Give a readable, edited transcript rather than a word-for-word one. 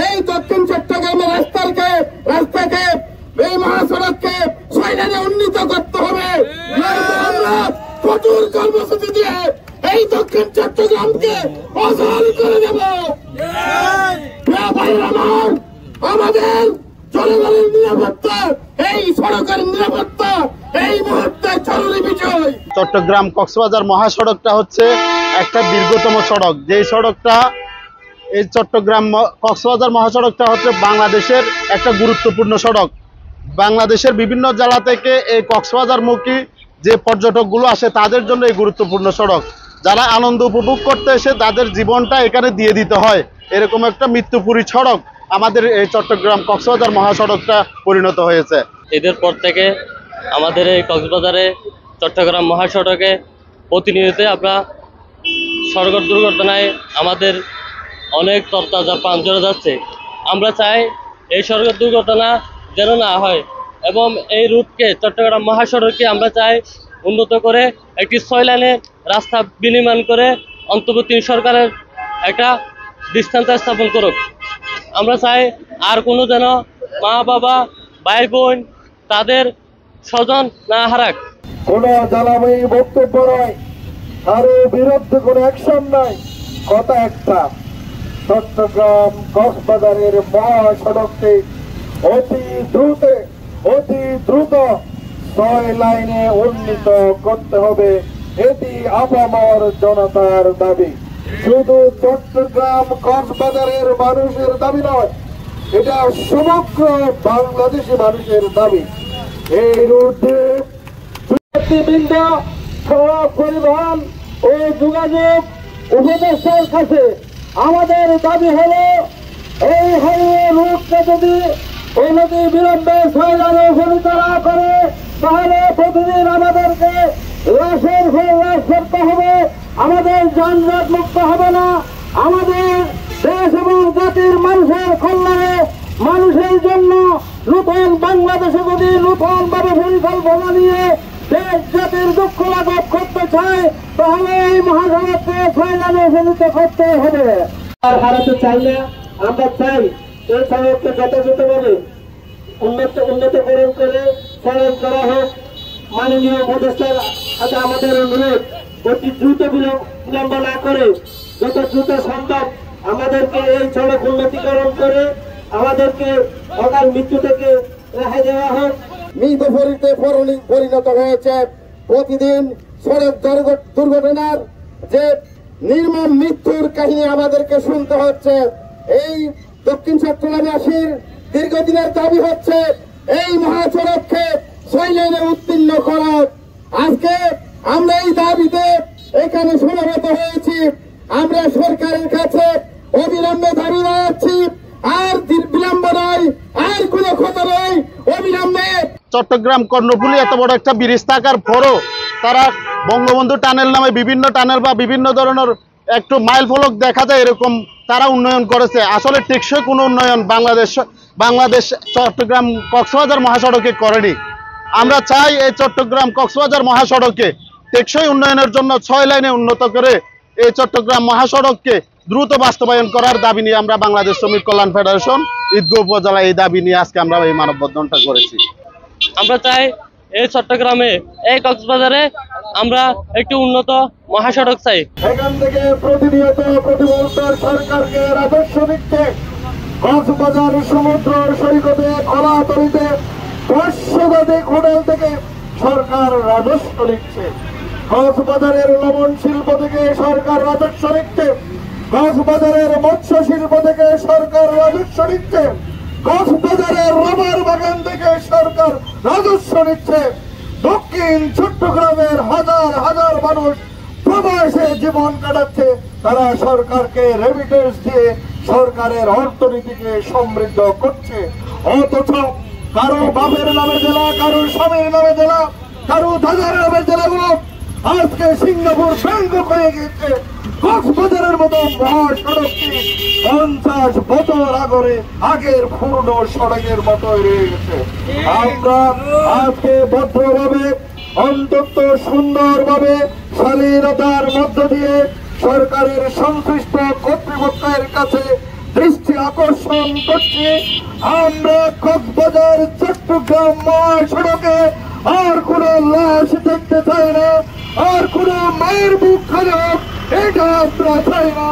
এই দক্ষিণ চট্টগ্রামের রাস্তাকে এই মহাসড়ককে 6 লেনে উন্নীত করতে হবে। আমরা কঠোর কর্মসূচি দিয়ে এই দক্ষিণ চট্টগ্রামকে অচল করে দেব। আমাদের জনগণের নিরাপত্তা, এই সড়কের নিরাপত্তা এই মুহূর্তে জরুরি বিষয়। চট্টগ্রাম কক্সবাজার মহাসড়কটা হচ্ছে একটা দীর্ঘতম সড়ক। যেই সড়কটা, এই চট্টগ্রাম কক্সবাজার মহাসড়কটা হচ্ছে বাংলাদেশের একটা গুরুত্বপূর্ণ সড়ক। বাংলাদেশের বিভিন্ন জেলা থেকে এই কক্সবাজারমুখী যে পর্যটকগুলো আসে তাদের জন্য এই গুরুত্বপূর্ণ সড়ক। যারা আনন্দ উপভোগ করতে এসে তাদের জীবনটা এখানে দিয়ে দিতে হয়, এরকম একটা মৃত্যুপুরী সড়ক আমাদের এই চট্টগ্রাম কক্সবাজার মহাসড়কটা পরিণত হয়েছে। ঈদের পর থেকে আমাদের এই কক্সবাজারে চট্টগ্রাম মহাসড়কে প্রতিনিয়ত আমরা সড়ক দুর্ঘটনায় আমাদের অনেক তরতাজা প্রাণ ঝরে যাচ্ছে। আমরা চাই এই সড়ক দুর্ঘটনা যেন না হয় এবং এই রুটকে চট্টগ্রাম মহাসড়ককে আমরা চাই উন্নত করে একটি 6 লেনের রাস্তা বিনির্মাণ করে অন্তর্বর্তী সরকারের একটা দৃষ্টান্ত স্থাপন করুক। আমরা চাই আর কোনো যেন মা বাবা ভাই বোন তাদের স্বজন না হারাক। কোনো জ্বালাময়ী বক্তব্য নয়, কারো বিরুদ্ধে কোনো অ্যাকশন নাই, কথা একটা, চট্টগ্রাম কক্সবাজারের মহাসড়ককে অতি দ্রুত 6 লাইনে উন্নীত করতে হবে। এটি আপামর জনতার দাবি, শুধু চট্টগ্রাম কক্সবাজারের মানুষের দাবি নয়, এটা সমগ্র বাংলাদেশি মানুষের দাবি। এই রুটে ব্যক্তিবৃন্দ, সড়ক পরিবহন ও যোগাযোগ উপদেষ্টার কাছে আমাদের দাবি হলো এই হাইওয়ে রুটকে যদি অনতি বিলম্বে 6 লেনে উন্নীত না করে তাহলে প্রতিদিন আমাদেরকে লাশের পর লাশ করতে হবে, আমাদের যানজট মুক্ত হবে না। আমাদের দেশ এবং জাতির মানুষের কল্যাণে, মানুষের জন্য নতুন বাংলাদেশে যদি নতুন ভাবে পরিকল্পনা নিয়ে দেশ জাতির দুঃখ লাঘব করতে চায় তাহলে এই মহাসড়ককে 6 লেনে উন্নীত করতে হবে। আর হারাতে চাই না, আমরা চাই এই সড়ককে যথাযথভাবে উন্নতকরণ করে সড়ক করা হোক। মাননীয় উপদেষ্টার কাছে আমাদের অনুরোধ, অতি দ্রুত বিলম্ব না করে যত দ্রুত সম্ভব আমাদেরকে এই সড়ক উন্নতিকরণ করে আমাদেরকে অকাল মৃত্যু থেকে রেহাই দেওয়া হোক। মৃত পরিণত হয়েছে প্রতিদিন সড়ক দুর্ঘটনার যে নির্মম মৃত্যুর কাহিনী আমাদেরকে শুনতে হচ্ছে। এই দক্ষিণ চট্টগ্রামবাসীর দীর্ঘদিনের দাবি হচ্ছে এই মহাসড়ককে 6 লেনে উত্তীর্ণ করা। আজকে আমরা এই দাবিতে এখানে সমবেত হয়েছি। আমরা সরকারের কাছে অবিলম্বে দাবি জানাচ্ছি, আর বিলম্ব নয়, আর কোনো কথা নয়, অবিলম্বে। চট্টগ্রাম কর্ণফুলী এত বড় একটা ব্রিজ থাকার পরও তারা বঙ্গবন্ধু টানেল নামে বিভিন্ন টানেল বা বিভিন্ন ধরনের একটু মাইল ফলক দেখা যায় এরকম তারা উন্নয়ন করেছে। আসলে টেকসই কোনো উন্নয়ন বাংলাদেশ চট্টগ্রাম কক্সবাজার মহাসড়কে করেনি। আমরা চাই এই চট্টগ্রাম কক্সবাজার মহাসড়কে টেকসই উন্নয়নের জন্য 6 লাইনে উন্নত করে এই চট্টগ্রাম মহাসড়ককে দ্রুত বাস্তবায়ন করার দাবি নিয়ে আমরা বাংলাদেশ শ্রমিক কল্যাণ ফেডারেশন ঈদগাঁও উপজেলা এই দাবি নিয়ে আজকে আমরা এই মানববন্ধনটা করেছি। আমরা চাই এই চট্টগ্রামে, এই কক্সবাজারে আমরা একটি উন্নত মহাসড়ক চাই। এখান থেকে প্রতিনিয়ত প্রতি মুহূর্তের সরকারকে রাজস্ব দিচ্ছে। কক্সবাজার সমুদ্র সৈকতে কলাতলিতে 500 হোটেল থেকে সরকার রাজস্ব নিচ্ছে। কক্সবাজারের লবণ শিল্প থেকে সরকার রাজস্ব নিচ্ছে। কক্সবাজারের মৎস্য শিল্প থেকে সরকার রাজস্ব নিচ্ছে। কক্সবাজারের রাবার বাগান থেকে সরকার রাজস্ব নিচ্ছে। দক্ষিণ চট্টগ্রামের হাজার হাজার মানুষ প্রবাসে জীবন কাটাচ্ছে, তারা সরকারকে রেমিটেন্স দিয়ে সরকারের অর্থনীতিকে সমৃদ্ধ করছে। অথচ কারো বাপের নামে জেলা, কারো স্বামীর নামে জেলা, কারো দাদার নামে জেলাগুলো আজকে সিঙ্গাপুর ব্যাংক হয়ে গেছে। কক্সবাজারের মতো মহাসড়কটি 50 বছর আগের পুরনো সড়কের মতো রয়ে গেছে। আমরা আজকে ভদ্রভাবে, অন্তত সুন্দরভাবে, শালীনতার মধ্য দিয়ে সরকারের সংশ্লিষ্ট কর্তৃপক্ষের কাছে দৃষ্টি আকর্ষণ করছি, আমরা কক্সবাজার চট্টগ্রাম মহাসড়কে আর কোনো লাশ দেখতে চাই না, আর কোনো মায়ের বুক খারাপ এটা আমরা চাই না।